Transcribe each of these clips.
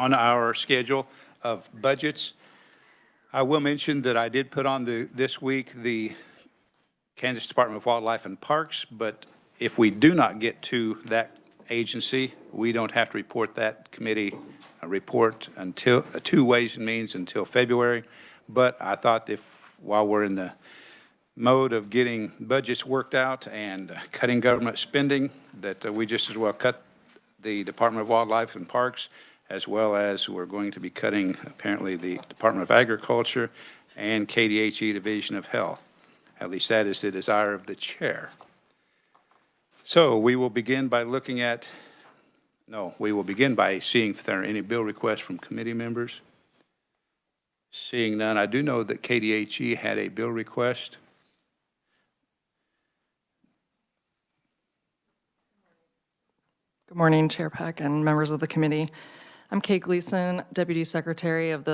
on our schedule of budgets. I will mention that I did put on this week the Kansas Department of Wildlife and Parks, but if we do not get to that agency, we don't have to report that committee report until to Ways and Means until February. But I thought while we're in the mode of getting budgets worked out and cutting government spending, that we just as well cut the Department of Wildlife and Parks, as well as we're going to be cutting apparently the Department of Agriculture and KDHE Division of Health. At least that is the desire of the chair. So we will begin by seeing if there are any bill requests from committee members. Seeing none, I do know that KDHE had a bill request. Good morning, Chair Peck and members of the committee. I'm Kate Gleason, Deputy Secretary of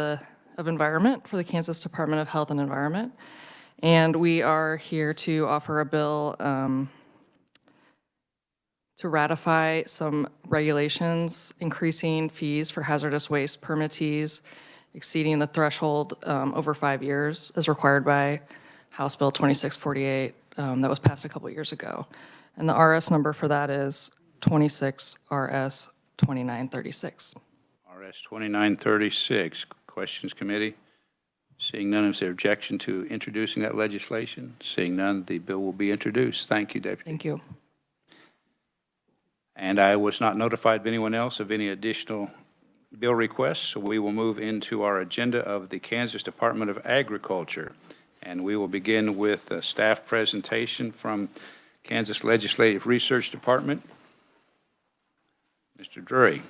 Environment for the Kansas Department of Health and Environment. And we are here to offer a bill to ratify some regulations increasing fees for hazardous waste permittees exceeding the threshold over 5 years as required by House Bill 2648 that was passed a couple years ago. And the RS number for that is 26 RS 2936. RS 2936. Questions, committee? Seeing none, is there objection to introducing that legislation? Seeing none, the bill will be introduced. Thank you, Deputy. Thank you. And I was not notified of anyone else of any additional bill requests, so we will move into our agenda of the Kansas Department of Agriculture. And we will begin with a staff presentation from Kansas Legislative Research Department. Mr. Drury.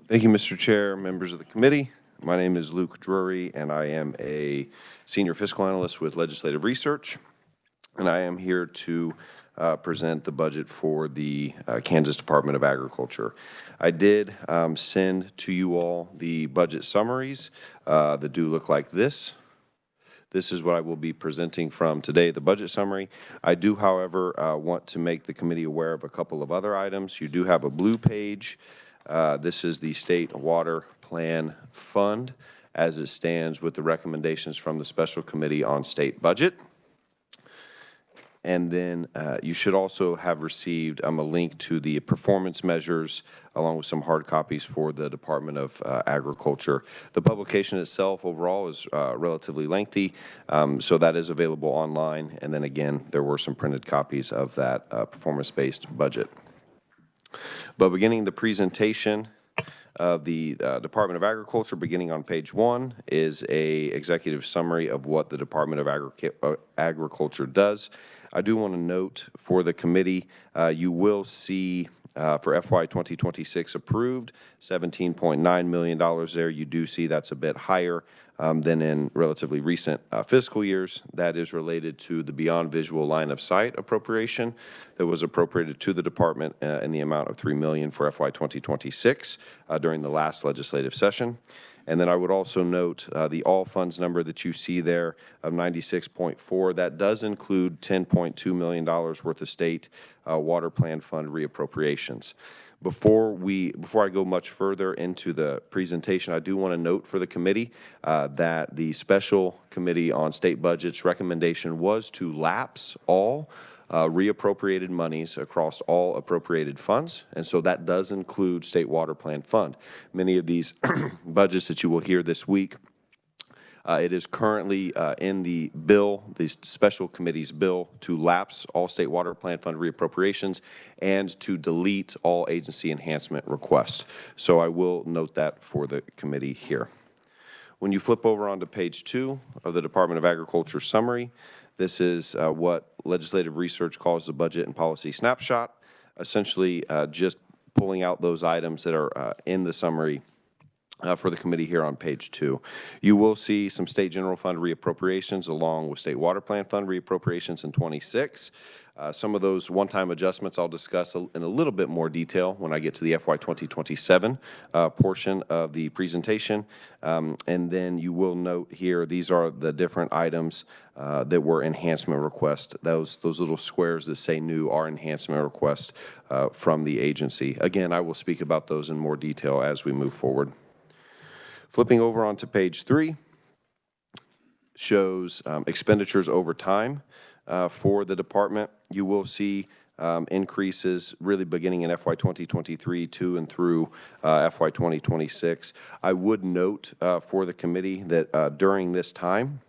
Thank you, Mr. Chair, members of the committee. My name is Luke Drury, and I am a senior fiscal analyst with Legislative Research, and I am here to present the budget for the Kansas Department of Agriculture. I did send to you all the budget summaries that do look like this. This is what I will be presenting from today, the budget summary. I do, however, want to make the committee aware of a couple of other items. You do have a blue page. This is the State Water Plan Fund as it stands with the recommendations from the Special Committee on State Budget. And then you should also have received a link to the performance measures along with some hard copies for the Department of Agriculture. The publication itself overall is relatively lengthy, so that is available online. And then again, there were some printed copies of that performance-based budget. But beginning the presentation of the Department of Agriculture, beginning on page 1, is a executive summary of what the Department of Agriculture does. I do want to note for the committee, you will see for FY 2026 approved $17.9 million there. You do see that's a bit higher than in relatively recent fiscal years. That is related to the Beyond Visual Line of Sight appropriation that was appropriated to the department in the amount of $3 million for FY 2026 during the last legislative session. And then I would also note the all funds number that you see there of 96.4. That does include $10.2 million worth of state water plan fund reappropriations. Before I go much further into the presentation, I do want to note for the committee that the Special Committee on State Budget's recommendation was to lapse all reappropriated monies across all appropriated funds, and so that does include State Water Plan Fund. Many of these budgets that you will hear this week, it is currently in the bill, the special committee's bill, to lapse all State Water Plan Fund reappropriations and to delete all agency enhancement requests. So I will note that for the committee here. When you flip over onto page 2 of the Department of Agriculture summary, this is what Legislative Research calls the budget and policy snapshot, essentially just pulling out those items that are in the summary for the committee here on page 2. You will see some state general fund reappropriations along with state water plan fund reappropriations in 26. Some of those one-time adjustments I'll discuss in a little bit more detail when I get to the FY 2027 portion of the presentation. And then you will note here, these are the different items that were enhancement requests. Those little squares that say new are enhancement requests from the agency. Again, I will speak about those in more detail as we move forward. Flipping over onto page 3 shows expenditures over time for the department. You will see increases really beginning in FY 2023 to and through FY 2026. I would note for the committee that during this time,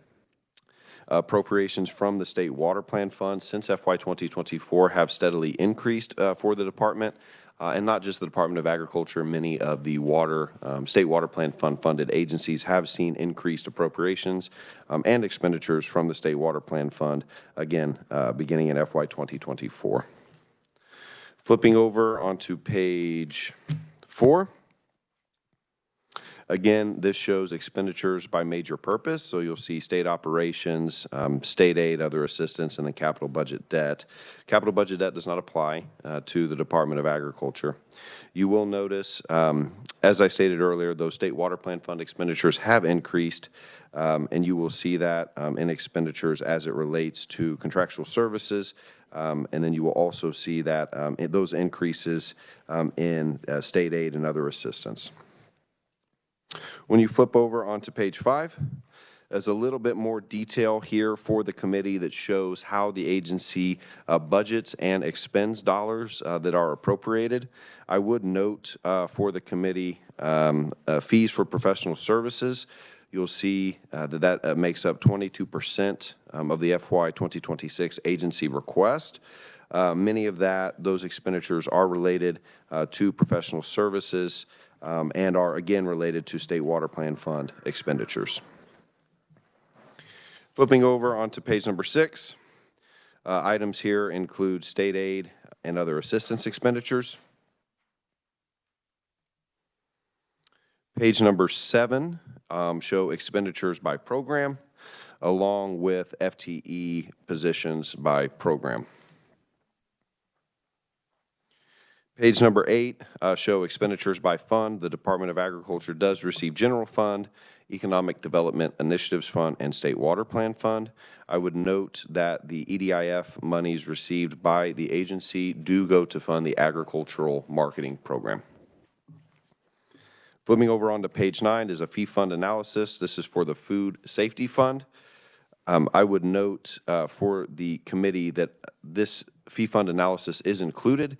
appropriations from the State Water Plan Fund since FY 2024 have steadily increased for the department. And not just the Department of Agriculture, many of the State Water Plan Fund funded agencies have seen increased appropriations and expenditures from the State Water Plan Fund, again, beginning in FY 2024. Flipping over onto page 4. Again, this shows expenditures by major purpose. So you'll see state operations, state aid, other assistance, and then capital budget debt. Capital budget debt does not apply to the Department of Agriculture. You will notice, as I stated earlier, those state water plan fund expenditures have increased, and you will see that in expenditures as it relates to contractual services. And then you will also see that those increases in state aid and other assistance. When you flip over onto page 5, there's a little bit more detail here for the committee that shows how the agency budgets and expends dollars that are appropriated. I would note for the committee fees for professional services. You'll see that makes up 22% of the FY 2026 agency request. Many of those expenditures are related to professional services and are again related to State Water Plan Fund expenditures. Flipping over onto page number 6, items here include state aid and other assistance expenditures. Page number 7 show expenditures by program along with FTE positions by program. Page number 8 show expenditures by fund. The Department of Agriculture does receive General Fund, Economic Development Initiatives Fund, and State Water Plan Fund. I would note that the EDIF monies received by the agency do go to fund the agricultural marketing program. Flipping over onto page 9 is a fee fund analysis. This is for the Food Safety Fund. I would note for the committee that this fee fund analysis is included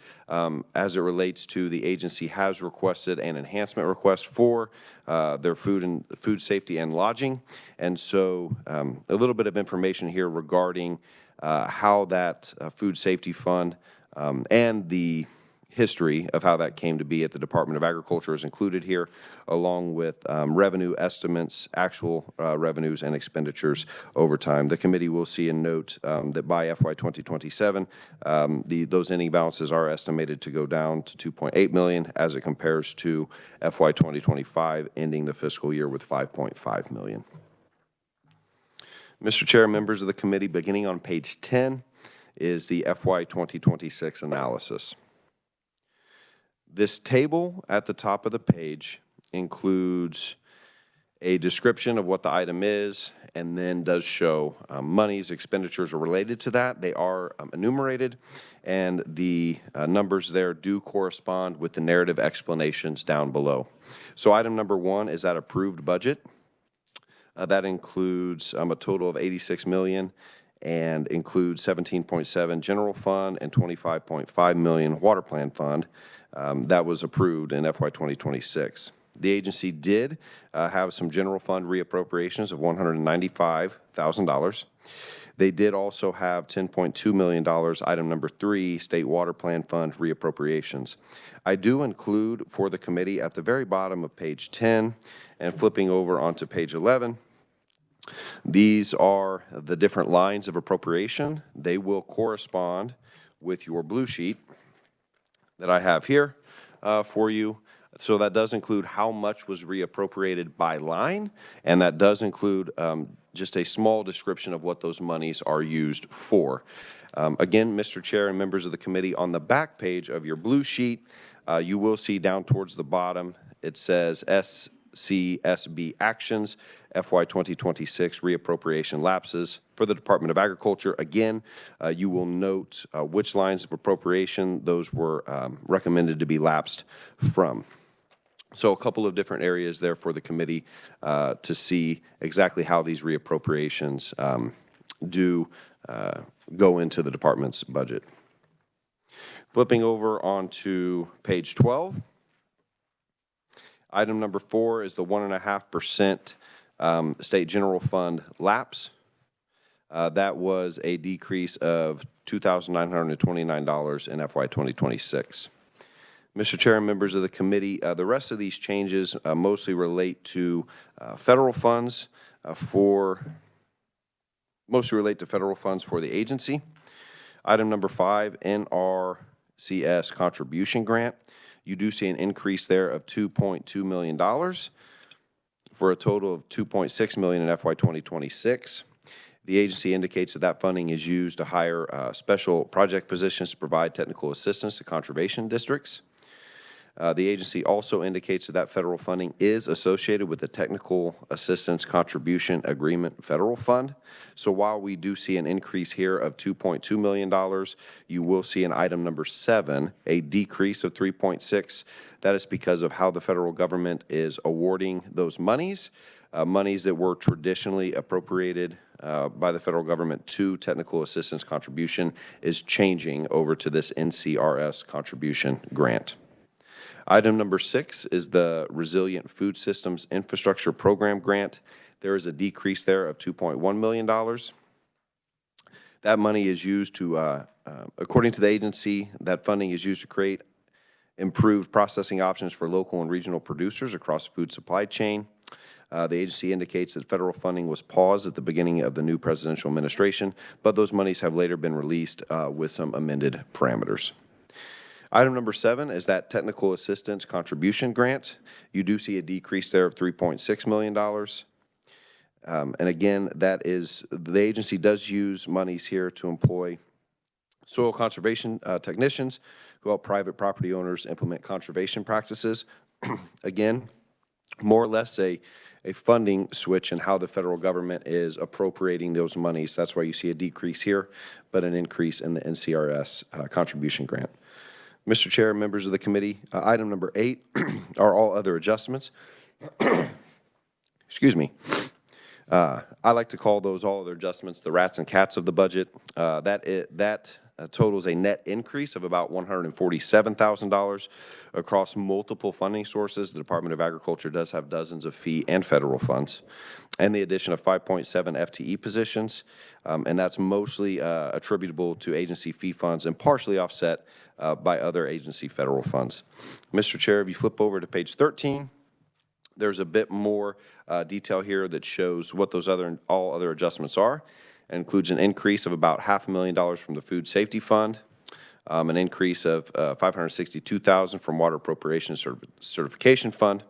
as it relates to the agency has requested an enhancement request for their food safety and lodging. And so a little bit of information here regarding how that food safety fund and the history of how that came to be at the Department of Agriculture is included here, along with revenue estimates, actual revenues and expenditures over time. The committee will see and note that by FY 2027, those ending balances are estimated to go down to $2.8 million as it compares to FY 2025, ending the fiscal year with $5.5 million. Mr. Chair, members of the committee, beginning on page 10 is the FY 2026 analysis. This table at the top of the page includes a description of what the item is and then does show monies, expenditures are related to that. They are enumerated, and the numbers there do correspond with the narrative explanations down below. So item number 1 is that approved budget. That includes a total of $86 million and includes 17.7 general fund and 25.5 million water plan fund. That was approved in FY 2026. The agency did have some general fund reappropriations of $195,000. They did also have $10.2 million, item number 3, State Water Plan Fund reappropriations. I do include for the committee at the very bottom of page 10 and flipping over onto page 11, these are the different lines of appropriation. They will correspond with your blue sheet that I have here for you. So that does include how much was reappropriated by line, and that does include just a small description of what those monies are used for. Again, Mr. Chair and members of the committee, on the back page of your blue sheet, you will see down towards the bottom, it says SCSB Actions, FY 2026 Reappropriation Lapses for the Department of Agriculture. Again, you will note which lines of appropriation those were recommended to be lapsed from. So a couple of different areas there for the committee to see exactly how these reappropriations do go into the department's budget. Flipping over onto page 12. Item number 4 is the 1.5% state general fund lapse. That was a decrease of $2,929 in FY 2026. Mr. Chair and members of the committee, the rest of these changes mostly relate to federal funds for the agency. Item number 5, NRCS contribution grant. You do see an increase there of $2.2 million for a total of $2.6 million in FY 2026. The agency indicates that funding is used to hire special project positions to provide technical assistance to conservation districts. The agency also indicates that federal funding is associated with the Technical Assistance Contribution Agreement Federal Fund. So while we do see an increase here of $2.2 million, you will see in item number 7 a decrease of 3.6. That is because of how the federal government is awarding those monies, monies that were traditionally appropriated by the federal government to technical assistance contribution is changing over to this NCRS contribution grant. Item number 6 is the Resilient Food Systems Infrastructure Program grant. There is a decrease there of $2.1 million. That money is used to, according to the agency, that funding is used to create improved processing options for local and regional producers across the food supply chain. The agency indicates that federal funding was paused at the beginning of the new presidential administration, but those monies have later been released with some amended parameters. Item number 7 is that technical assistance contribution grant. You do see a decrease there of $3.6 million. And again, that is, the agency does use monies here to employ soil conservation technicians who help private property owners implement conservation practices. Again, more or less a funding switch in how the federal government is appropriating those monies. That's why you see a decrease here, but an increase in the NCRS contribution grant. Mr. Chair, members of the committee, item number 8 are all other adjustments. Excuse me. I like to call those all other adjustments the rats and cats of the budget. That totals a net increase of about $147,000 across multiple funding sources. The Department of Agriculture does have dozens of fee and federal funds, and the addition of 5.7 FTE positions, and that's mostly attributable to agency fee funds and partially offset by other agency federal funds. Mr. Chair, if you flip over to page 13, there's a bit more detail here that shows what those all other adjustments are. It includes an increase of about $500,000 from the Food Safety Fund, an increase of $562,000 from Water Appropriation Certification Fund.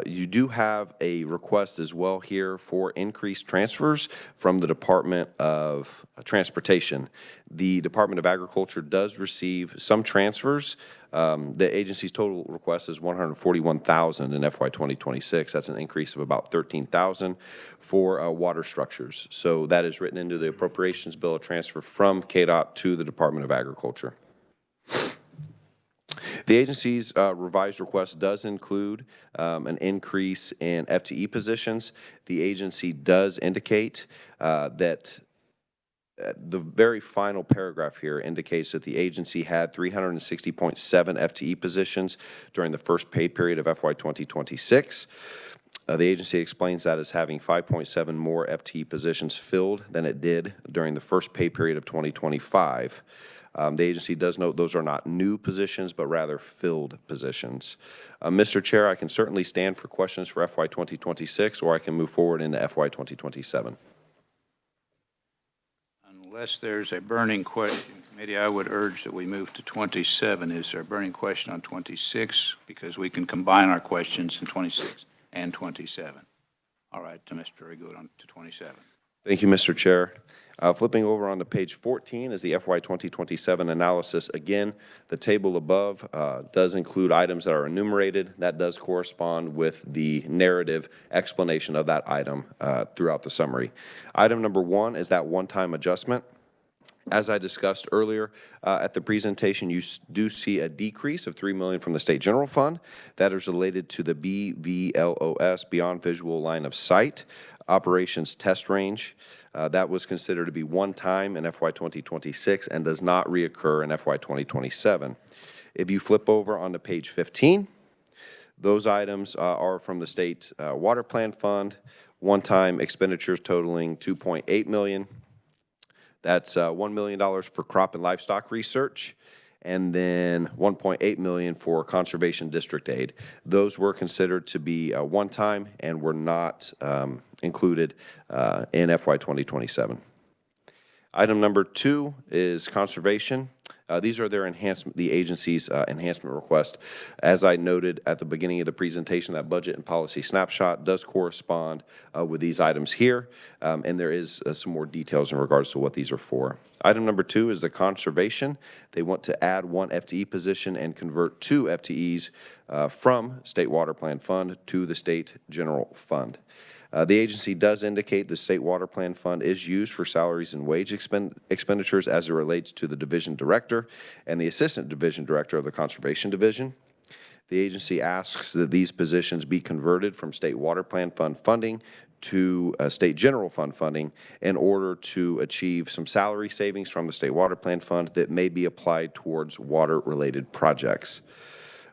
You do have a request as well here for increased transfers from the Department of Transportation. The Department of Agriculture does receive some transfers. The agency's total request is $141,000 in FY 2026. That's an increase of about $13,000 for water structures. So that is written into the appropriations bill, a transfer from KDOT to the Department of Agriculture. The agency's revised request does include an increase in FTE positions. The agency does indicate that the very final paragraph here indicates that the agency had 360.7 FTE positions during the first pay period of FY 2026. The agency explains that as having 5.7 more FTE positions filled than it did during the first pay period of 2025. The agency does note those are not new positions, but rather filled positions. Mr. Chair, I can certainly stand for questions for FY 2026, or I can move forward into FY 2027. Unless there's a burning question, Committee, I would urge that we move to 27. Is there a burning question on 26? Because we can combine our questions in 26 and 27. All right, Mr. Good on to 27. Thank you, Mr. Chair. Flipping over on to page 14 is the FY 2027 analysis. Again, the table above does include items that are enumerated. That does correspond with the narrative explanation of that item throughout the summary. Item number 1 is that one-time adjustment. As I discussed earlier at the presentation, you do see a decrease of $3 million from the State General Fund. That is related to the BVLOS, Beyond Visual Line of Sight, Operations Test Range. That was considered to be one time in FY 2026 and does not reoccur in FY 2027. If you flip over onto page 15, those items are from the State Water Plan Fund, one-time expenditures totaling $2.8 million. That's $1 million for crop and livestock research, and then $1.8 million for conservation district aid. Those were considered to be one-time and were not included in FY 2027. Item number 2 is conservation. These are their enhancement, the agency's enhancement request. As I noted at the beginning of the presentation, that budget and policy snapshot does correspond with these items here, and there is some more details in regards to what these are for. Item number 2 is the conservation. They want to add 1 FTE position and convert 2 FTEs from State Water Plan Fund to the State General Fund. The agency does indicate the State Water Plan Fund is used for salaries and wage expenditures as it relates to the division director and the assistant division director of the Conservation Division. The agency asks that these positions be converted from State Water Plan Fund funding to State General Fund funding in order to achieve some salary savings from the State Water Plan Fund that may be applied towards water-related projects.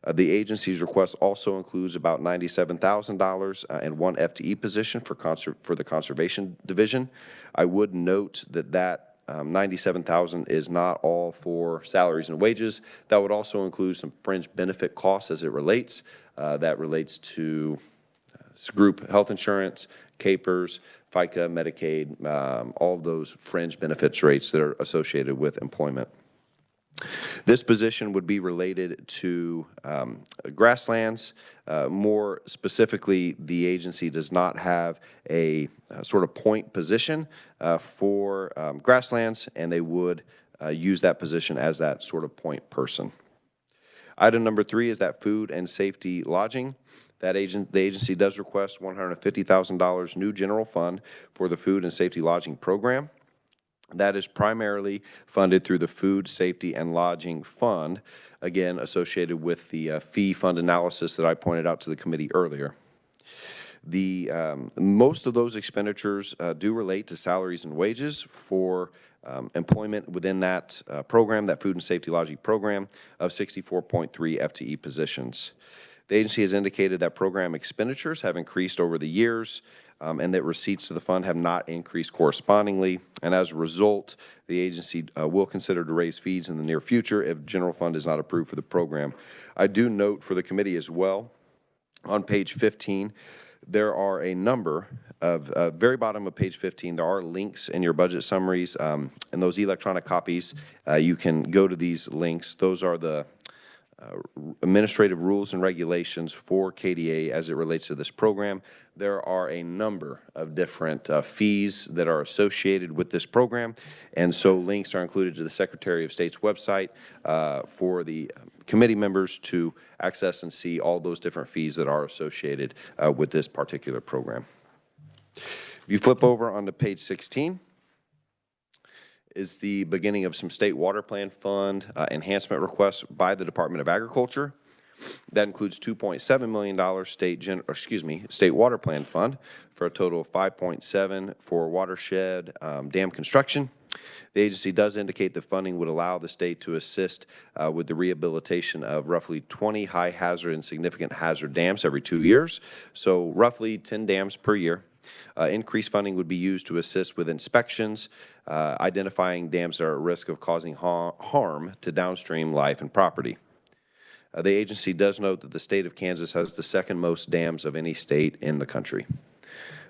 The agency's request also includes about $97,000 and 1 FTE position for the Conservation Division. I would note that $97,000 is not all for salaries and wages. That would also include some fringe benefit costs as it relates. That relates to group health insurance, CAPERS, FICA, Medicaid, all of those fringe benefits rates that are associated with employment. This position would be related to grasslands. More specifically, the agency does not have a sort of point position for grasslands, and they would use that position as that sort of point person. Item number 3 is that food and safety lodging. The agency does request $150,000 new general fund for the food and safety lodging program. That is primarily funded through the Food, Safety, and Lodging Fund, again, associated with the fee fund analysis that I pointed out to the committee earlier. Most of those expenditures do relate to salaries and wages for employment within that program, that Food and Safety Lodging program, of 64.3 FTE positions. The agency has indicated that program expenditures have increased over the years, and that receipts to the fund have not increased correspondingly. And as a result, the agency will consider to raise fees in the near future if general fund is not approved for the program. I do note for the committee as well, on page 15, there are a number of, very bottom of page 15, there are links in your budget summaries. And those electronic copies, you can go to these links. Those are the administrative rules and regulations for KDA as it relates to this program. There are a number of different fees that are associated with this program, and so links are included to the Secretary of State's website for the committee members to access and see all those different fees that are associated with this particular program. If you flip over onto page 16, is the beginning of some State Water Plan Fund enhancement requests by the Department of Agriculture. That includes $2.7 million State Water Plan Fund for a total of $5.7 for watershed dam construction. The agency does indicate the funding would allow the state to assist with the rehabilitation of roughly 20 high hazard and significant hazard dams every 2 years, so roughly 10 dams per year. Increased funding would be used to assist with inspections, identifying dams that are at risk of causing harm to downstream life and property. The agency does note that the state of Kansas has the second most dams of any state in the country.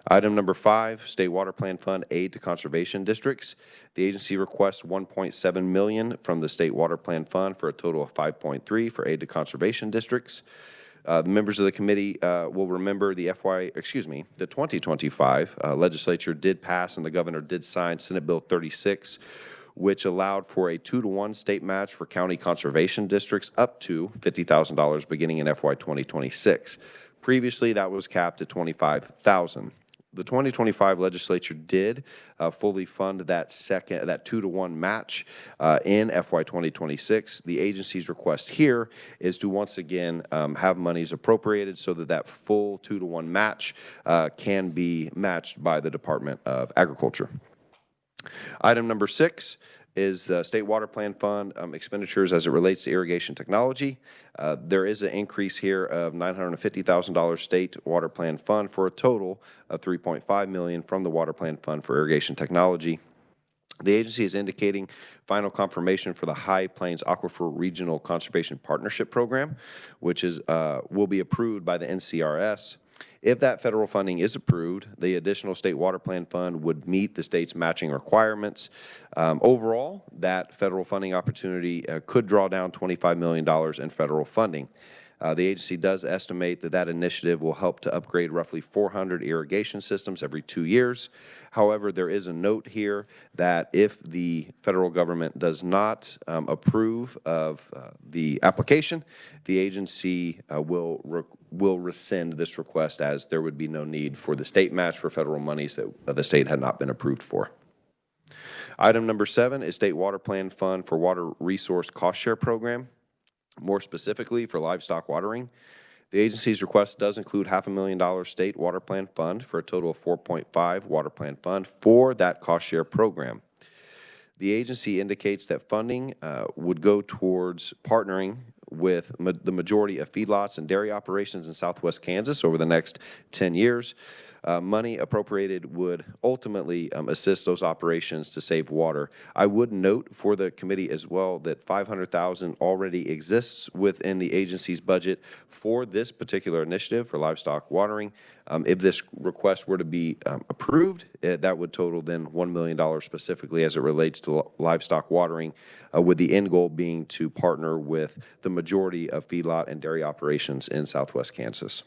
Item number 5, State Water Plan Fund aid to conservation districts. The agency requests $1.7 million from the State Water Plan Fund for a total of $5.3 for aid to conservation districts. The members of the committee will remember the 2025 legislature did pass and the governor did sign Senate Bill 36, which allowed for a 2-to-1 state match for county conservation districts up to $50,000 beginning in FY 2026. Previously, that was capped at $25,000. The 2025 legislature did fully fund that 2-to-1 match in FY 2026. The agency's request here is to once again have monies appropriated so that that full 2-to-1 match can be matched by the Department of Agriculture. Item number 6 is the State Water Plan Fund expenditures as it relates to irrigation technology. There is an increase here of $950,000 State Water Plan Fund for a total of $3.5 million from the Water Plan Fund for irrigation technology. The agency is indicating final confirmation for the High Plains Aquifer Regional Conservation Partnership Program, which will be approved by the NCRS. If that federal funding is approved, the additional State Water Plan Fund would meet the state's matching requirements. Overall, that federal funding opportunity could draw down $25 million in federal funding. The agency does estimate that that initiative will help to upgrade roughly 400 irrigation systems every 2 years. However, there is a note here that if the federal government does not approve of the application, the agency will rescind this request, as there would be no need for the state match for federal monies that the state had not been approved for. Item number 7 is State Water Plan Fund for Water Resource Cost Share Program. More specifically, for livestock watering, the agency's request does include $500,000 State Water Plan Fund for a total of $4.5 Water Plan Fund for that cost share program. The agency indicates that funding would go towards partnering with the majority of feedlots and dairy operations in Southwest Kansas over the next 10 years. Money appropriated would ultimately assist those operations to save water. I would note for the committee as well that $500,000 already exists within the agency's budget for this particular initiative for livestock watering. If this request were to be approved, that would total then $1 million specifically as it relates to livestock watering, with the end goal being to partner with the majority of feedlot and dairy operations in Southwest Kansas.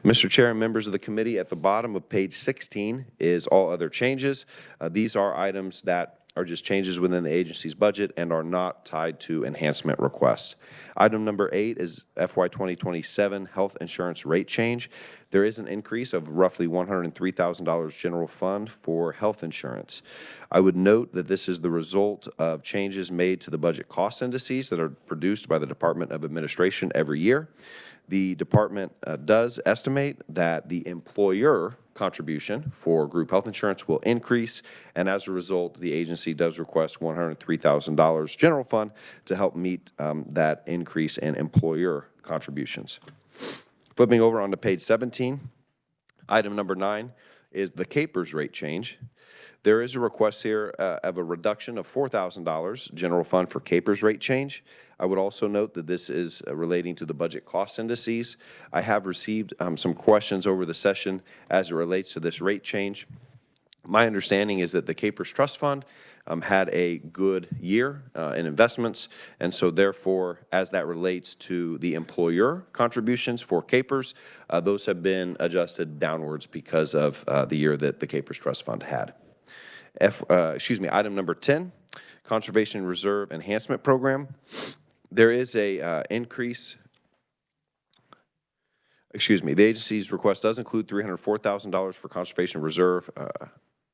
Mr. Chair and members of the committee, at the bottom of page 16 is all other changes. These are items that are just changes within the agency's budget and are not tied to enhancement requests. Item number 8 is FY 2027 health insurance rate change. There is an increase of roughly $103,000 general fund for health insurance. I would note that this is the result of changes made to the budget cost indices that are produced by the Department of Administration every year. The department does estimate that the employer contribution for group health insurance will increase, and as a result, the agency does request $103,000 general fund to help meet that increase in employer contributions. Flipping over onto page 17, item number 9 is the CAPERS rate change. There is a request here of a reduction of $4,000 general fund for CAPERS rate change. I would also note that this is relating to the budget cost indices. I have received some questions over the session as it relates to this rate change. My understanding is that the CAPERS Trust Fund had a good year in investments, and so therefore, as that relates to the employer contributions for CAPERS, those have been adjusted downwards because of the year that the CAPERS Trust Fund had. Item number 10, Conservation Reserve Enhancement Program. There is a increase. The agency's request does include $304,000 for Conservation Reserve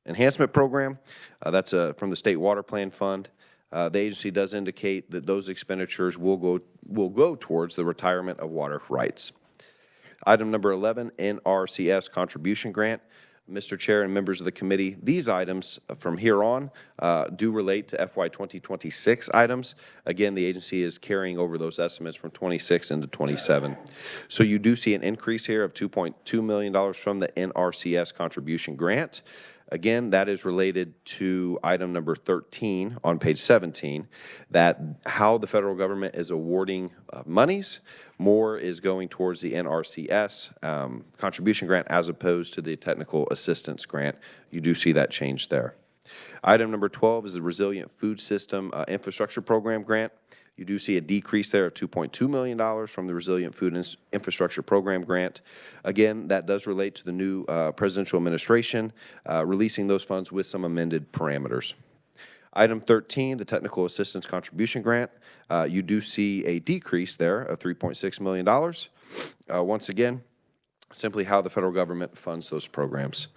Enhancement Program. That's from the State Water Plan Fund. The agency does indicate that those expenditures will go towards the retirement of water rights. Item number 11, NRCS contribution grant. Mr. Chair and members of the committee, these items from here on do relate to FY 2026 items. Again, the agency is carrying over those estimates from 26 into 27. So you do see an increase here of $2.2 million from the NRCS contribution grant. Again, that is related to item number 13 on page 17, that how the federal government is awarding monies. More is going towards the NRCS contribution grant as opposed to the technical assistance grant. You do see that change there. Item number 12 is the Resilient Food System Infrastructure Program grant. You do see a decrease there of $2.2 million from the Resilient Food Infrastructure Program grant. Again, that does relate to the new presidential administration, releasing those funds with some amended parameters. Item 13, the Technical Assistance Contribution Grant. You do see a decrease there of $3.6 million. Once again, simply how the federal government funds those programs.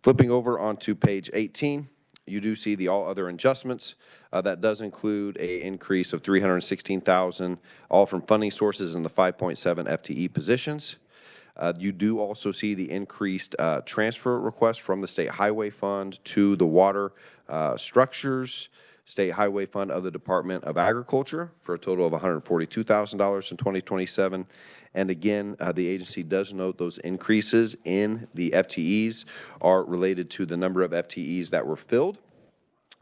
Flipping over onto page 18, you do see the all other adjustments. That does include an increase of $316,000, all from funding sources in the 5.7 FTE positions. You do also see the increased transfer request from the State Highway Fund to the water structures State Highway Fund of the Department of Agriculture for a total of $142,000 in 2027. And again, the agency does note those increases in the FTEs are related to the number of FTEs that were filled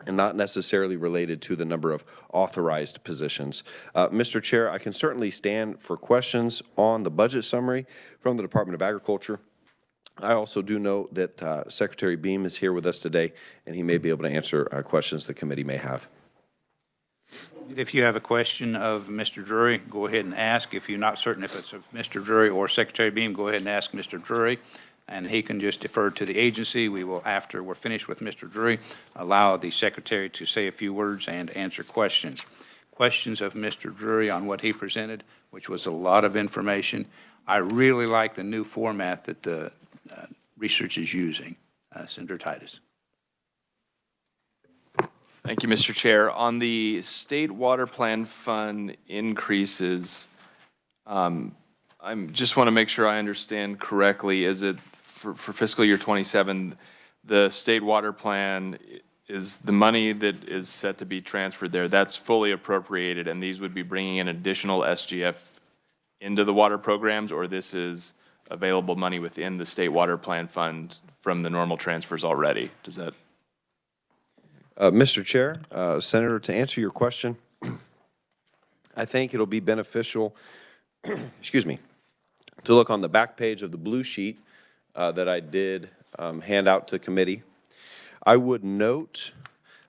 and not necessarily related to the number of authorized positions. Mr. Chair, I can certainly stand for questions on the budget summary from the Department of Agriculture. I also do note that Secretary Beam is here with us today, and he may be able to answer questions the committee may have. If you have a question of Mr. Drury, go ahead and ask. If you're not certain if it's of Mr. Drury or Secretary Beam, go ahead and ask Mr. Drury, and he can just defer to the agency. We will, after we're finished with Mr. Drury, allow the Secretary to say a few words and answer questions. Questions of Mr. Drury on what he presented, which was a lot of information. I really like the new format that the research is using. Senator Titus. Thank you, Mr. Chair. On the State Water Plan Fund increases, I just want to make sure I understand correctly. Is it for fiscal year 27, the State Water Plan is the money that is set to be transferred there, that's fully appropriated, and these would be bringing in additional SGF into the water programs, or this is available money within the State Water Plan Fund from the normal transfers already? Does that? Mr. Chair, Senator, to answer your question, I think it'll be beneficial, excuse me, to look on the back page of the blue sheet that I did hand out to committee. I would note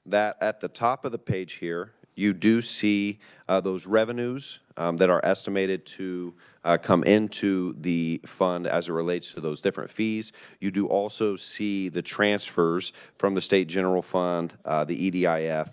that at the top of the page here, you do see those revenues that are estimated to come into the fund as it relates to those different fees. You do also see the transfers from the State General Fund, the EDIF,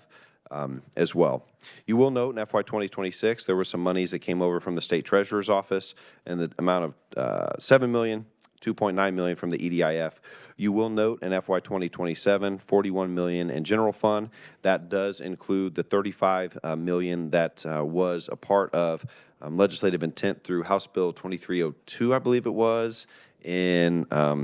as well. You will note in FY 2026 there were some monies that came over from the State Treasurer's Office in the amount of $7 million. $2.9 million from the EDIF. You will note in FY 2027, $41 million in general fund. That does include the $35 million that was a part of legislative intent through House Bill 2302, I believe it was, in I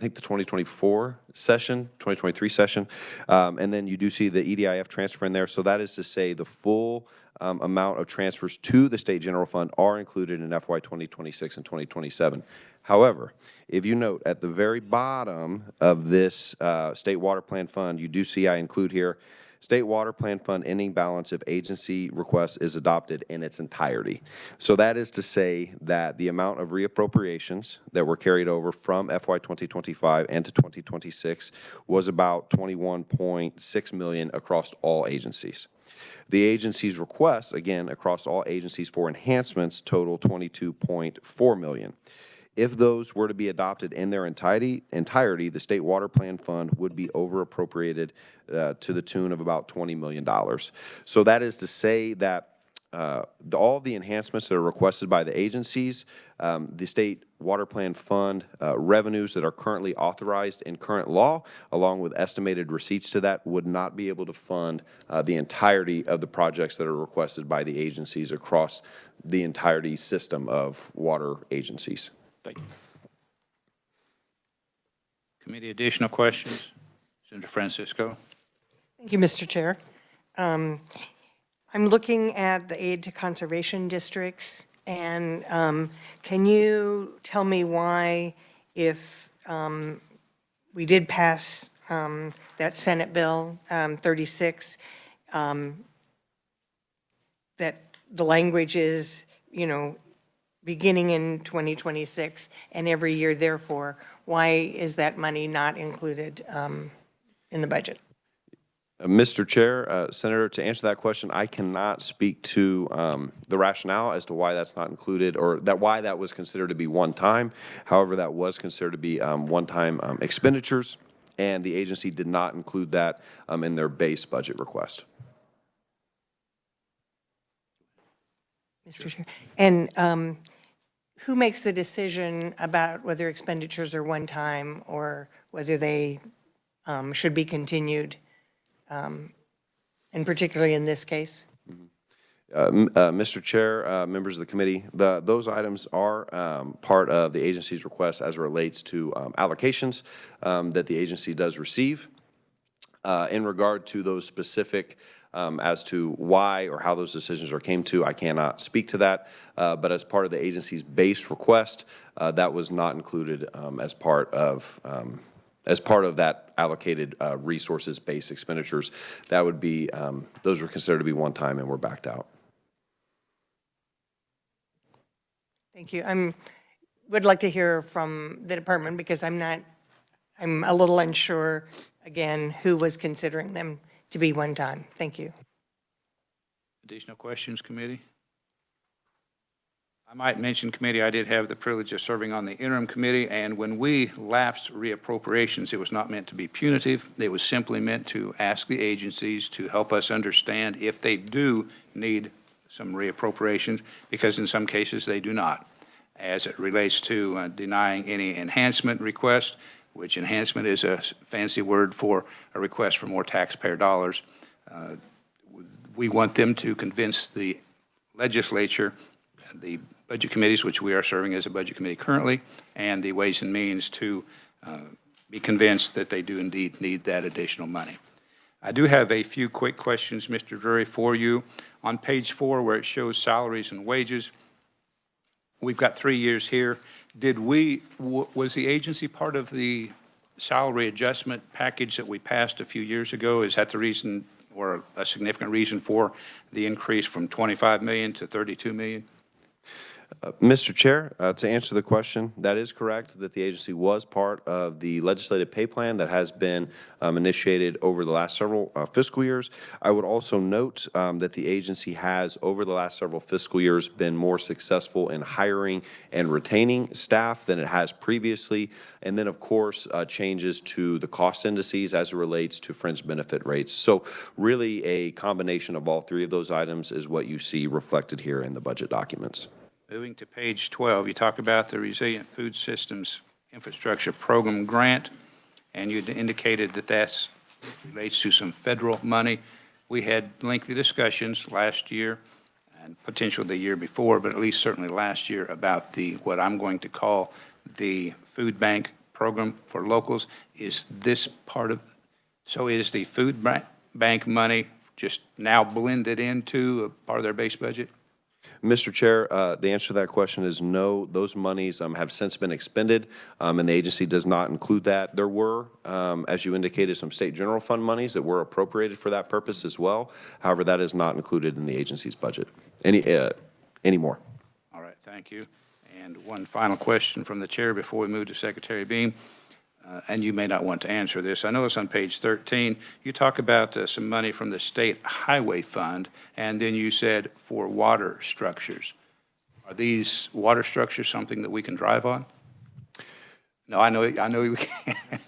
think the 2024 session, 2023 session. And then you do see the EDIF transfer in there. So that is to say the full amount of transfers to the State General Fund are included in FY 2026 and 2027. However, if you note at the very bottom of this State Water Plan Fund, you do see I include here, State Water Plan Fund ending balance if agency request is adopted in its entirety. So that is to say that the amount of reappropriations that were carried over from FY 2025 and to 2026 was about $21.6 million across all agencies. The agency's requests, again, across all agencies for enhancements total $22.4 million. If those were to be adopted in their entirety, the State Water Plan Fund would be over appropriated to the tune of about $20 million. So that is to say that all of the enhancements that are requested by the agencies, the State Water Plan Fund revenues that are currently authorized in current law, along with estimated receipts to that, would not be able to fund the entirety of the projects that are requested by the agencies across the entirety system of water agencies. Thank you. Committee additional questions? Senator Francisco. Thank you, Mr. Chair. I'm looking at the aid to conservation districts, and can you tell me why, if we did pass that Senate Bill 36, that the language is, beginning in 2026 and every year therefore, why is that money not included in the budget? Mr. Chair, Senator, to answer that question, I cannot speak to the rationale as to why that's not included or why that was considered to be one time. However, that was considered to be one-time expenditures, and the agency did not include that in their base budget request. Mr. Chair. And who makes the decision about whether expenditures are one-time or whether they should be continued, and particularly in this case? Mr. Chair, members of the committee, those items are part of the agency's request as it relates to allocations that the agency does receive. In regard to those specific as to why or how those decisions are came to, I cannot speak to that. But as part of the agency's base request, that was not included as part of that allocated resources-based expenditures. That would be, those were considered to be one time and were backed out. Thank you. Would like to hear from the department because I'm a little unsure, again, who was considering them to be one time. Thank you. Additional questions, committee? I might mention, committee, I did have the privilege of serving on the interim committee, and when we lapsed reappropriations, it was not meant to be punitive. It was simply meant to ask the agencies to help us understand if they do need some reappropriations, because in some cases they do not, as it relates to denying any enhancement request, which enhancement is a fancy word for a request for more taxpayer dollars. We want them to convince the legislature, the budget committees, which we are serving as a budget committee currently, and the Ways and Means to be convinced that they do indeed need that additional money. I do have a few quick questions, Mr. Drury, for you. On page 4, where it shows salaries and wages, we've got 3 years here. Was the agency part of the salary adjustment package that we passed a few years ago? Is that the reason or a significant reason for the increase from 25 million to 32 million? Mr. Chair, to answer the question, that is correct that the agency was part of the legislative pay plan that has been initiated over the last several fiscal years. I would also note that the agency has, over the last several fiscal years, been more successful in hiring and retaining staff than it has previously. And then, of course, changes to the cost indices as it relates to fringe benefit rates. So really a combination of all three of those items is what you see reflected here in the budget documents. Moving to page 12, you talk about the Resilient Food Systems Infrastructure Program grant, and you indicated that that relates to some federal money. We had lengthy discussions last year and potentially the year before, but at least certainly last year, about what I'm going to call the food bank program for locals. Is this part of, so is the food bank money just now blended into a part of their base budget? Mr. Chair, the answer to that question is no. Those monies have since been expended, and the agency does not include that. There were, as you indicated, some state general fund monies that were appropriated for that purpose as well. However, that is not included in the agency's budget anymore. All right, thank you. And one final question from the chair before we move to Secretary Beam. And you may not want to answer this. I notice on page 13, you talk about some money from the State Highway Fund, and then you said for water structures. Are these water structures something that we can drive on? No, I know we can't.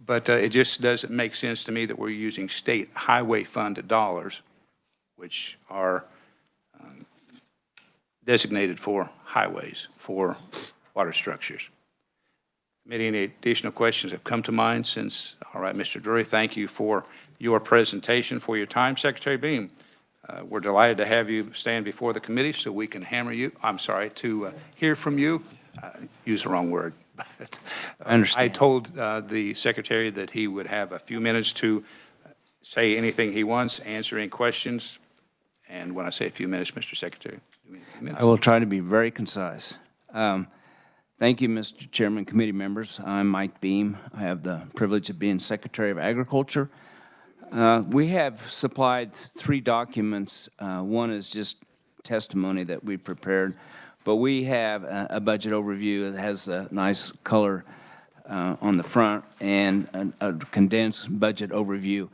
But it just doesn't make sense to me that we're using State Highway Fund dollars, which are designated for highways, for water structures. Any additional questions have come to mind since? All right, Mr. Drury, thank you for your presentation, for your time. Secretary Beam, we're delighted to have you stand before the committee so we can to hear from you. Use the wrong word. But, I understand. I told the secretary that he would have a few minutes to say anything he wants, answer any questions. And when I say a few minutes, Mr. Secretary, do you mean a few minutes? I will try to be very concise. Thank you, Mr. Chairman, committee members. I'm Mike Beam. I have the privilege of being Secretary of Agriculture. We have supplied 3 documents. One is just testimony that we prepared, but we have a budget overview that has a nice color on the front and a condensed budget overview.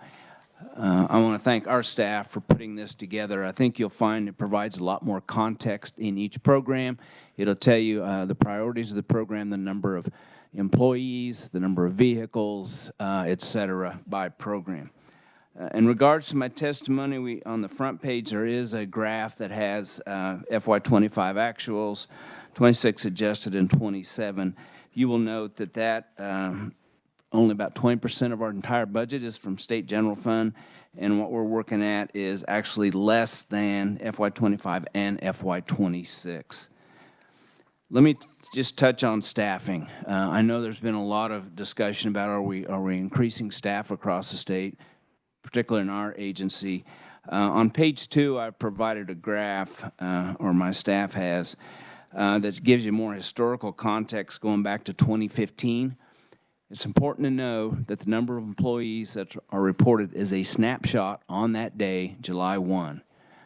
I want to thank our staff for putting this together. I think you'll find it provides a lot more context in each program. It'll tell you the priorities of the program, the number of employees, the number of vehicles, et cetera, by program. In regards to my testimony, on the front page there is a graph that has FY25 actuals, 26 adjusted, and 27. You will note that only about 20% of our entire budget is from state general fund, and what we're working at is actually less than FY25 and FY26. Let me just touch on staffing. I know there's been a lot of discussion about are we increasing staff across the state, particularly in our agency. On page 2, I provided a graph, or my staff has, that gives you more historical context going back to 2015. It's important to know that the number of employees that are reported is a snapshot on that day, July 1.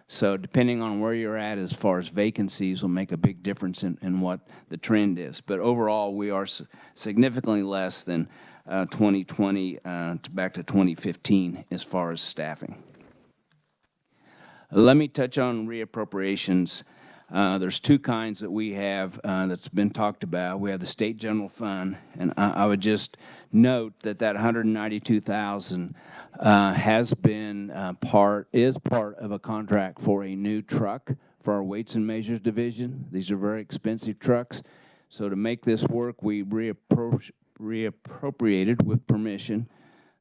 So depending on where you're at as far as vacancies will make a big difference in what the trend is. But overall, we are significantly less than 2020 back to 2015 as far as staffing. Let me touch on reappropriations. There's 2 kinds that we have that's been talked about. We have the state general fund, and I would just note that $192,000 has been part of a contract for a new truck for our weights and measures division. These are very expensive trucks, so to make this work, we reappropriated with permission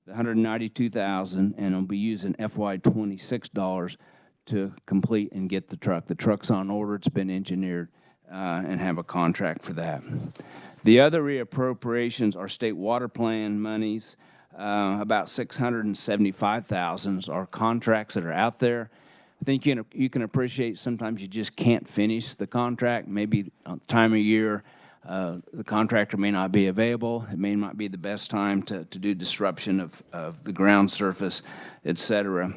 the $192,000, and it'll be using FY26 dollars to complete and get the truck. The truck's on order, it's been engineered, and have a contract for that. The other reappropriations are state water plan monies. About $675,000 are contracts that are out there. I think you can appreciate sometimes you just can't finish the contract. Maybe at the time of year, the contractor may not be available. It may not be the best time to do disruption of the ground surface, et cetera.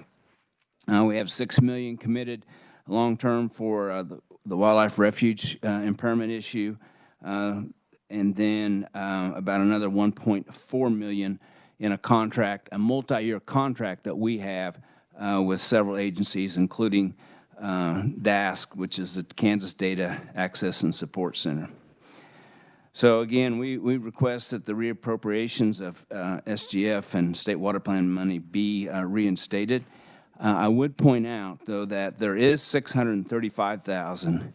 We have $6 million committed long-term for the wildlife refuge impairment issue, and then about another $1.4 million in a contract, a multi-year contract that we have with several agencies, including DASC, which is the Kansas Data Access and Support Center. So again, we request that the reappropriations of SGF and state water plan money be reinstated. I would point out, though, that there is $635,000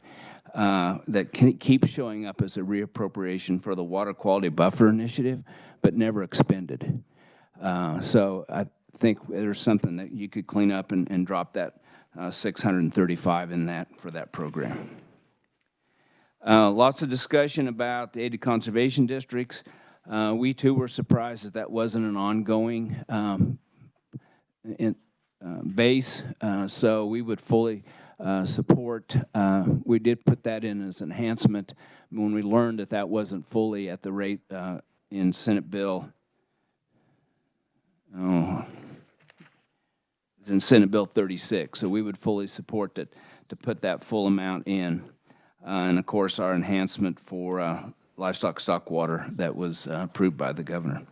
that keeps showing up as a reappropriation for the Water Quality Buffer Initiative, but never expended. So I think there's something that you could clean up and drop that $635 in that for that program. Lots of discussion about the aided conservation districts. We too were surprised that wasn't an ongoing base, so we would fully support. We did put that in as enhancement when we learned that that wasn't fully at the rate in Senate Bill. It's in Senate Bill 36, so we would fully support it to put that full amount in. And of course, our enhancement for livestock stock water that was approved by the governor.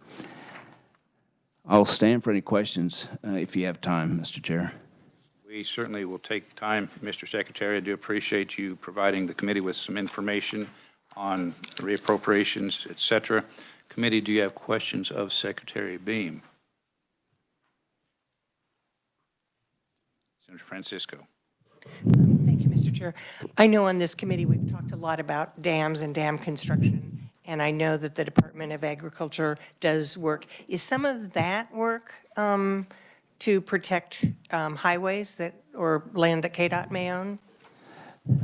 I'll stand for any questions if you have time, Mr. Chair. We certainly will take time, Mr. Secretary. I do appreciate you providing the committee with some information on reappropriations, et cetera. Committee, do you have questions of Secretary Beam? Senator Francisco. Thank you, Mr. Chair. I know on this committee we've talked a lot about dams and dam construction, and I know that the Department of Agriculture does work. Is some of that work to protect highways or land that KDOT may own?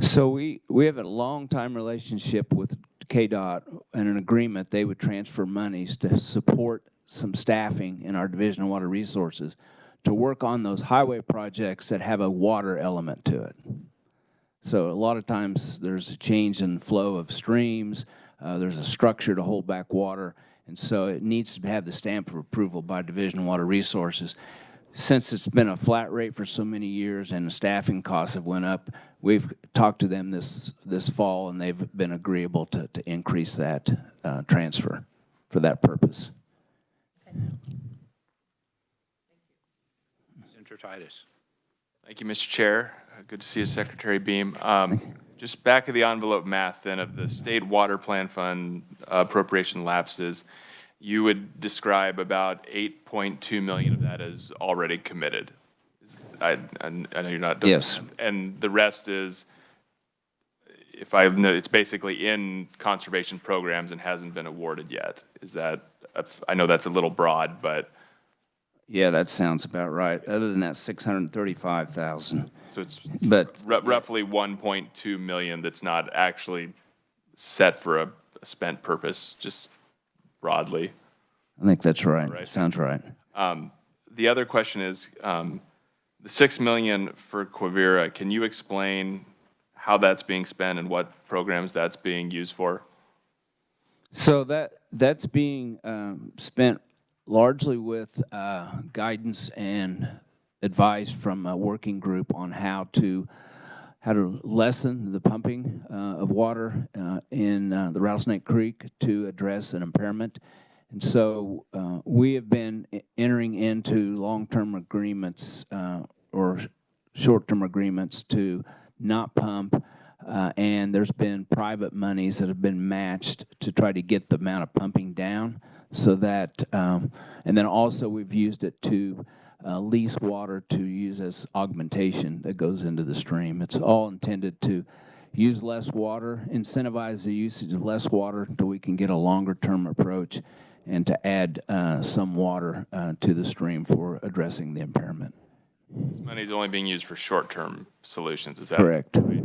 So we have a long-time relationship with KDOT and an agreement they would transfer monies to support some staffing in our Division of Water Resources to work on those highway projects that have a water element to it. So a lot of times there's a change in flow of streams, There's a structure to hold back water, and so it needs to have the stamp of approval by Division of Water Resources. Since it's been a flat rate for so many years and the staffing costs have went up, we've talked to them this fall, and they've been agreeable to increase that transfer for that purpose. Senator Titus. Thank you, Mr. Chair. Good to see you, Secretary Beam. Just back of the envelope math then of the state water plan fund appropriation lapses, you would describe about 8.2 million of that as already committed. I know you're not doing Yes. that. And the rest is, if I know, it's basically in conservation programs and hasn't been awarded yet. Is that, I know that's a little broad, but. Yeah, that sounds about right. Other than that, 635,000. So it's But roughly 1.2 million that's not actually set for a spent purpose, just broadly. I think that's right. Right. Sounds right. The other question is, the 6 million for Quivira, can you explain how that's being spent and what programs that's being used for? So that's being spent largely with guidance and advice from a working group on how to lessen the pumping of water in the Rattlesnake Creek to address an impairment. And so we have been entering into long-term agreements or short-term agreements to not pump, and there's been private monies that have been matched to try to get the amount of pumping down, so that, and then also we've used it to lease water to use as augmentation that goes into the stream. It's all intended to use less water, incentivize the usage of less water until we can get a longer-term approach, and to add some water to the stream for addressing the impairment. This money is only being used for short-term solutions, is that Correct. right?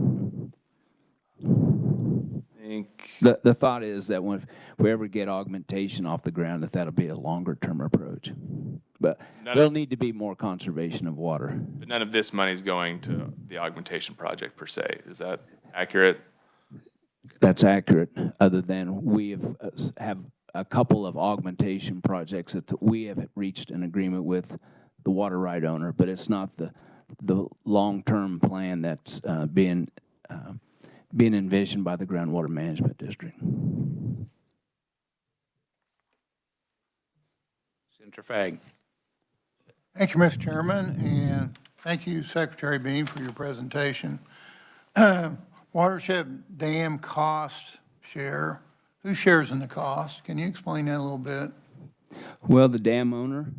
I think, The thought is that when we ever get augmentation off the ground, that'll be a longer-term approach. But there'll need to be more conservation of water. but none of this money is going to the augmentation project per se. Is that accurate? That's accurate, other than we have a couple of augmentation projects that we have reached an agreement with the water right owner, but it's not the long-term plan that's being envisioned by the Groundwater Management District. Senator Fagg. Thank you, Mr. Chairman, and thank you, Secretary Beam, for your presentation. Watershed dam cost share. Who shares in the cost? Can you explain that a little bit? Well, the dam owner.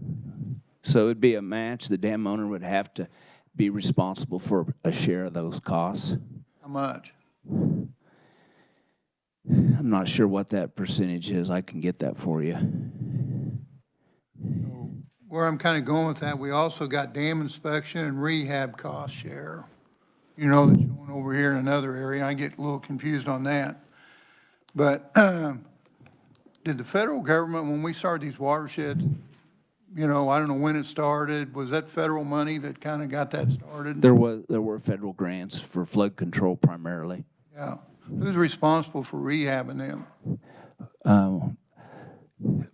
So it'd be a match. The dam owner would have to be responsible for a share of those costs. How much? I'm not sure what that percentage is. I can get that for you. Where I'm kind of going with that, we also got dam inspection and rehab cost share. You know, that's showing over here in another area. I get a little confused on that. But did the federal government, when we started these watersheds, you know, I don't know when it started, was that federal money that kind of got that started? There were federal grants for flood control primarily. Yeah. Who's responsible for rehabbing them?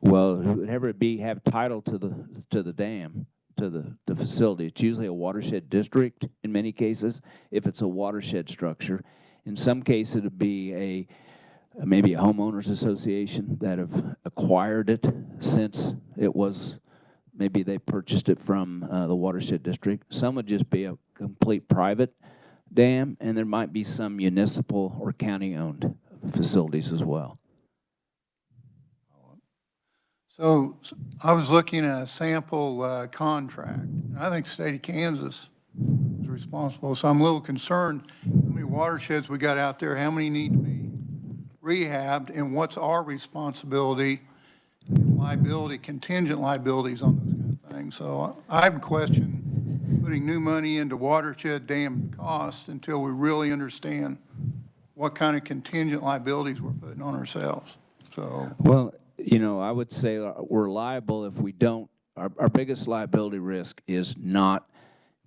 Well, whoever it be have title to the dam, to the facility. It's usually a watershed district in many cases, if it's a watershed structure. In some cases, it'd be maybe a homeowners association that have acquired it since it was, maybe they purchased it from the watershed district. Some would just be a complete private dam, and there might be some municipal or county-owned facilities as well. So I was looking at a sample contract. I think the state of Kansas is responsible. So I'm a little concerned how many watersheds we got out there, how many need to be rehabbed, and what's our responsibility, liability, contingent liabilities on those kind of things. So I would question putting new money into watershed dam costs until we really understand what kind of contingent liabilities we're putting on ourselves. So. Well, you know, I would say we're liable if we don't. Our biggest liability risk is not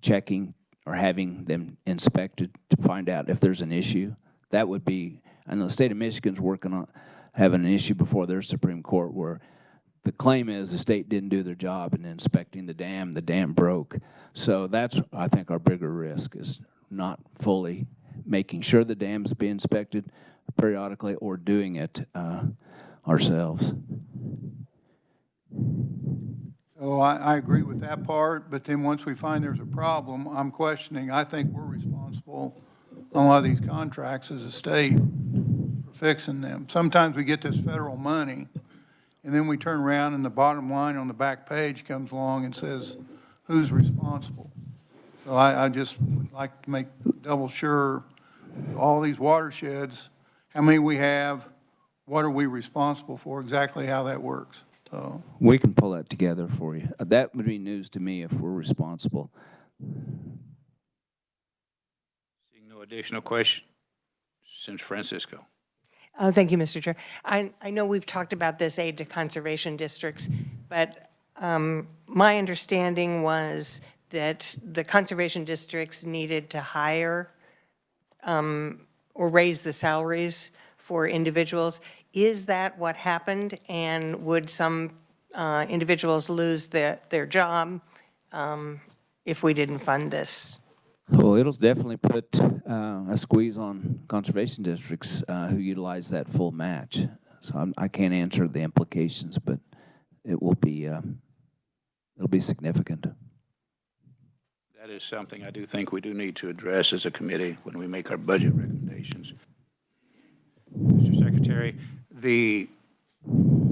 checking or having them inspected to find out if there's an issue. That would be, I know the state of Michigan's working having an issue before their Supreme Court where the claim is the state didn't do their job in inspecting the dam broke. So that's, I think, our bigger risk is not fully making sure the dam's being inspected periodically or doing it ourselves. So I agree with that part, but then once we find there's a problem, I'm questioning, I think we're responsible on a lot of these contracts as a state for fixing them. Sometimes we get this federal money, and then we turn around and the bottom line on the back page comes along and says, who's responsible? So I just would like to make double sure, all these watersheds, how many we have, what are we responsible for, exactly how that works. So We can pull that together for you. That would be news to me if we're responsible. Seeing no additional questions, Senator Francisco. Thank you, Mr. Chair. I know we've talked about this aid to conservation districts, but my understanding was that the conservation districts needed to hire or raise the salaries for individuals. Is that what happened? And would some individuals lose their job if we didn't fund this? Well, it'll definitely put a squeeze on conservation districts who utilize that full match. So I can't answer the implications, but it will be it'll be significant. That is something I do think we do need to address as a committee when we make our budget recommendations. Mr. Secretary, the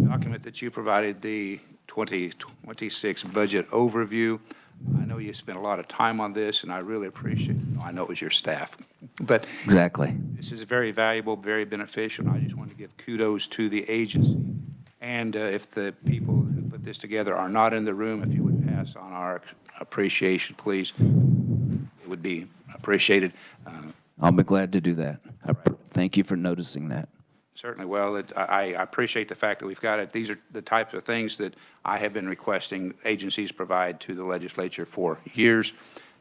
document that you provided, the 2026 budget overview, I know you spent a lot of time on this, and I really appreciate it. I know it was your staff. But Exactly. this is very valuable, very beneficial, and I just want to give kudos to the agency. And if the people who put this together are not in the room, if you would pass on our appreciation, please, it would be appreciated. I'll be glad to do that. Thank you for noticing that. Certainly. Well, I appreciate the fact that we've got it. These are the types of things that I have been requesting agencies provide to the legislature for years,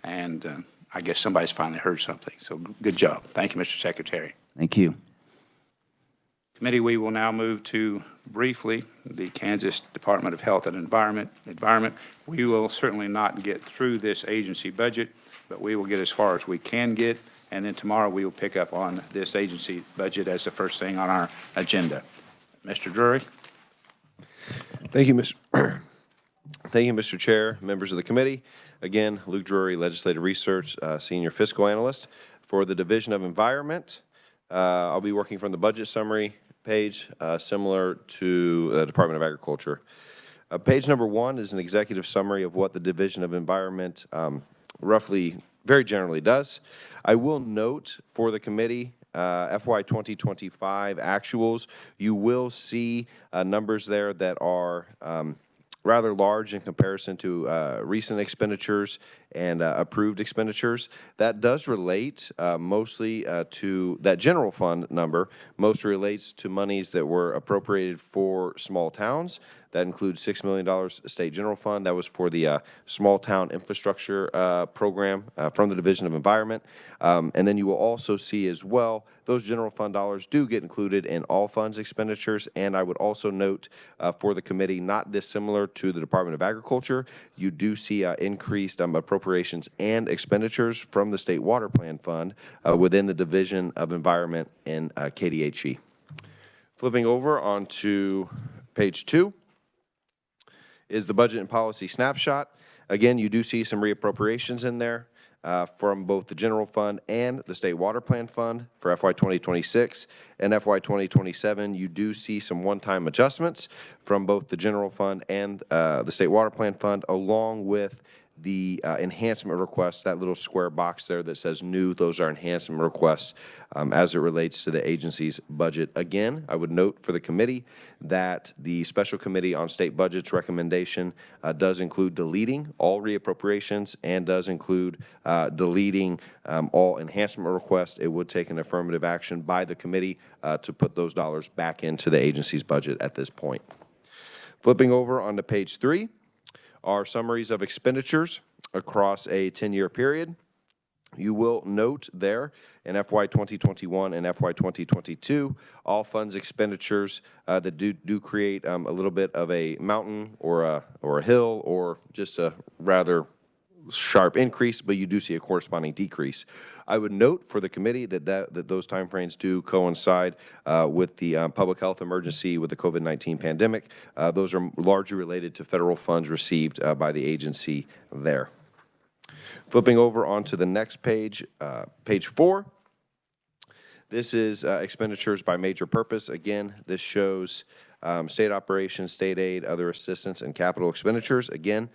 and I guess somebody's finally heard something. So good job. Thank you, Mr. Secretary. Thank you. Committee, we will now move to briefly the Kansas Department of Health and Environment. We will certainly not get through this agency budget, but we will get as far as we can get. And then tomorrow we will pick up on this agency budget as the first thing on our agenda. Mr. Drury. Thank you, Mr. Thank you, Mr. Chair, members of the committee. Again, Luke Drury, Legislative Research, Senior Fiscal Analyst. For the Division of Environment, I'll be working from the budget summary page, similar to the Department of Agriculture. Page number 1 is an executive summary of what the Division of Environment roughly, very generally does. I will note for the committee, FY 2025 actuals, you will see numbers there that are rather large in comparison to recent expenditures and approved expenditures. That does relate mostly to that general fund number, most relates to monies that were appropriated for small towns. That includes $6 million state general fund. That was for the small town infrastructure program from the Division of Environment. And then you will also see as well, those general fund dollars do get included in all funds expenditures. And I would also note for the committee, not dissimilar to the Department of Agriculture, you do see increased appropriations and expenditures from the State Water Plan Fund within the Division of Environment in KDHE. Flipping over onto page 2. Is the budget and policy snapshot. Again, you do see some reappropriations in there from both the general fund and the State Water Plan Fund for FY 2026 and FY 2027. You do see some one-time adjustments from both the general fund and the State Water Plan Fund, along with the enhancement requests, that little square box there that says new, those are enhancement requests as it relates to the agency's budget. Again, I would note for the committee that the Special Committee on State Budgets recommendation does include deleting all reappropriations and does include deleting all enhancement requests. It would take an affirmative action by the committee to put those dollars back into the agency's budget at this point. Flipping over onto page 3. Are summaries of expenditures across a 10-year period. You will note there in FY 2021 and FY 2022, all funds expenditures that do create a little bit of a mountain or a hill or just a rather sharp increase, but you do see a corresponding decrease. I would note for the committee that those timeframes do coincide with the public health emergency with the COVID-19 pandemic. Those are largely related to federal funds received by the agency there. Flipping over onto the next page, page 4. This is expenditures by major purpose. Again, this shows state operations, state aid, other assistance, and capital expenditures. Again,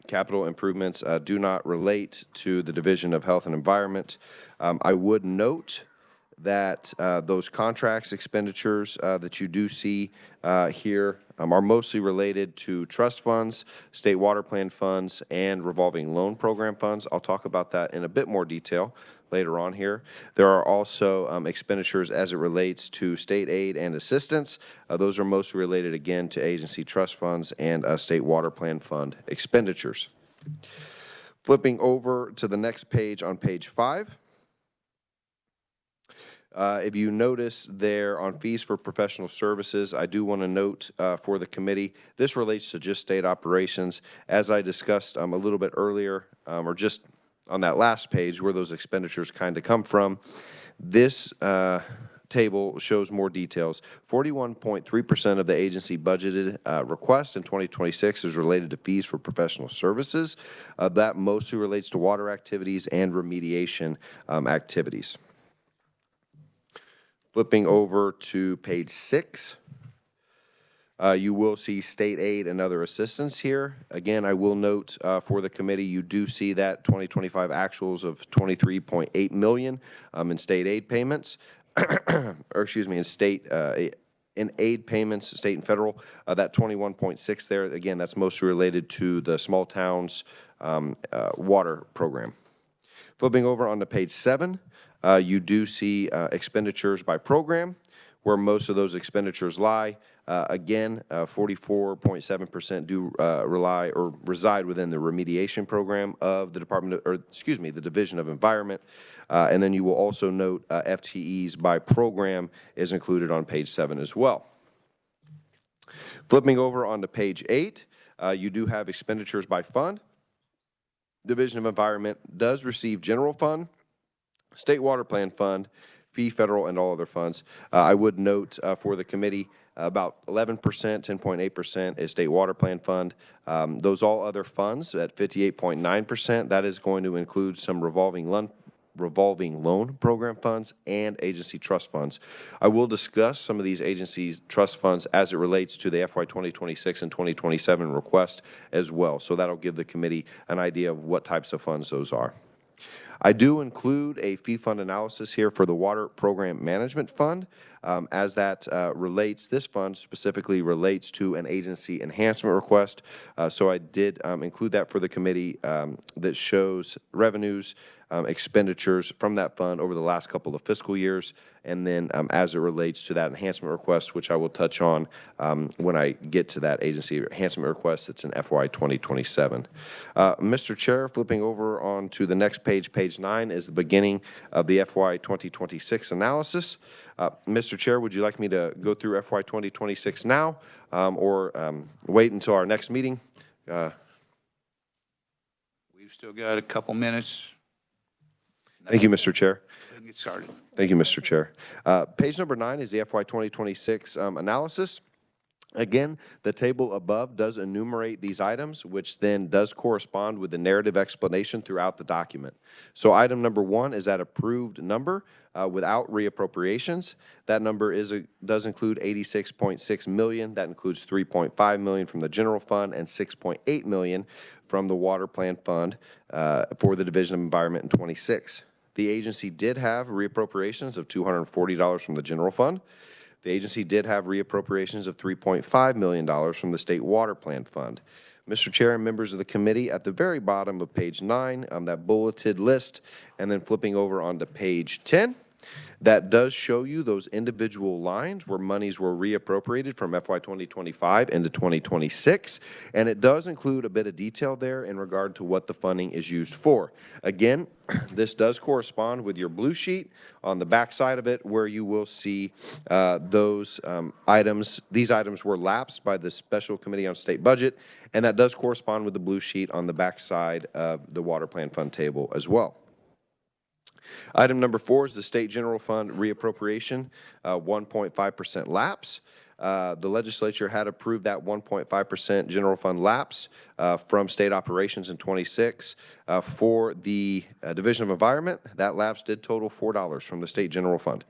capital improvements do not relate to the Division of Health and Environment. I would note that those contracts expenditures that you do see here are mostly related to trust funds, state water plan funds, and revolving loan program funds. I'll talk about that in a bit more detail later on here. There are also expenditures as it relates to state aid and assistance. Those are mostly related, again, to agency trust funds and state water plan fund expenditures. Flipping over to the next page on page 5. If you notice there on fees for professional services, I do want to note for the committee, this relates to just state operations. As I discussed a little bit earlier, or just on that last page where those expenditures kind of come from, this table shows more details. 41.3% of the agency budgeted request in 2026 is related to fees for professional services. That mostly relates to water activities and remediation activities. Flipping over to page 6, you will see state aid and other assistance here. Again, I will note for the committee, you do see that 2025 actuals of $23.8 million in state aid payments, or excuse me, in aid payments, state and federal. That 21.6 there, again, that's mostly related to the small towns water program. Flipping over onto page 7. You do see expenditures by program, where most of those expenditures lie. Again, 44.7% do rely or reside within the remediation program of the the Division of Environment. And then you will also note FTEs by program is included on page 7 as well. Flipping over onto page 8, you do have expenditures by fund. Division of Environment does receive general fund, state water plan fund, fee, federal, and all other funds. I would note for the committee about 11%, 10.8% is state water plan fund. Those all other funds at 58.9%, that is going to include some revolving loan program funds and agency trust funds. I will discuss some of these agency trust funds as it relates to the FY 2026 and 2027 request as well. So that'll give the committee an idea of what types of funds those are. I do include a fee fund analysis here for the Water Program Management Fund, as that relates, this fund specifically relates to an agency enhancement request. So I did include that for the committee that shows revenues, expenditures from that fund over the last couple of fiscal years, and then as it relates to that enhancement request, which I will touch on when I get to that agency enhancement request that's in FY 2027. Mr. Chair, flipping over on to the next page, page 9, is the beginning of the FY 2026 analysis. Mr. Chair, would you like me to go through FY 2026 now or wait until our next meeting? We've still got a couple minutes. Thank you, Mr. Chair. Let's get started. Thank you, Mr. Chair. Page number 9 is the FY 2026 analysis. Again, the table above does enumerate these items, which then does correspond with the narrative explanation throughout the document. So item number 1 is that approved number without reappropriations. That number does include $86.6 million. That includes $3.5 million from the general fund and $6.8 million from the water plan fund for the Division of Environment in 26. The agency did have reappropriations of $240 from the general fund. The agency did have reappropriations of $3.5 million from the State Water Plan Fund. Mr. Chair and members of the committee, at the very bottom of page 9, that bulleted list, and then flipping over onto page 10, That does show you those individual lines where monies were reappropriated from FY 2025 into 2026, and it does include a bit of detail there in regard to what the funding is used for. Again, this does correspond with your blue sheet on the back side of it, where you will see those items. These items were lapsed by the Special Committee on State Budget, and that does correspond with the blue sheet on the back side of the Water Plan Fund table as well. Item number 4 is the State General Fund reappropriation, 1.5% lapse. The legislature had approved that 1.5% general fund lapse from state operations in 26. For the Division of Environment, that lapse did total $4 from the State General Fund.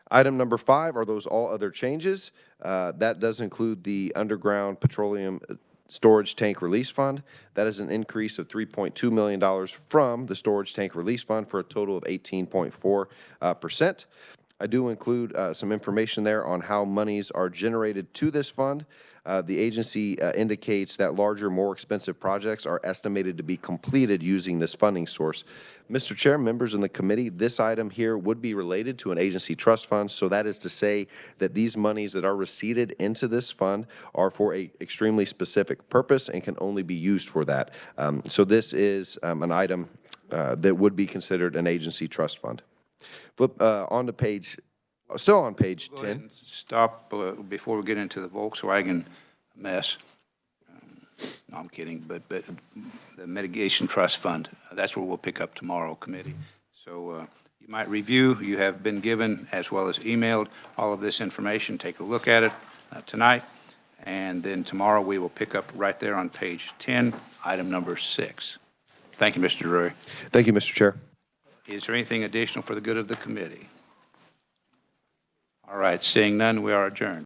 Item number 5 are those all other changes. That does include the Underground Petroleum Storage Tank Release Fund. That is an increase of $3.2 million from the Storage Tank Release Fund for a total of 18.4%. I do include some information there on how monies are generated to this fund. The agency indicates that larger, more expensive projects are estimated to be completed using this funding source. Mr. Chair, members in the committee, this item here would be related to an agency trust fund, so that is to say that these monies that are receipted into this fund are for an extremely specific purpose and can only be used for that. So this is an item that would be considered an agency trust fund. Flip on to page, still on page 10. Go ahead and stop before we get into the Volkswagen mess. No, I'm kidding, but the Mitigation Trust Fund, that's where we'll pick up tomorrow, committee. So you might review, you have been given, as well as emailed, all of this information. Take a look at it tonight, and then tomorrow we will pick up right there on page 10, item number 6. Thank you, Mr. Drury. Thank you, Mr. Chair. Is there anything additional for the good of the committee? All right, seeing none, we are adjourned.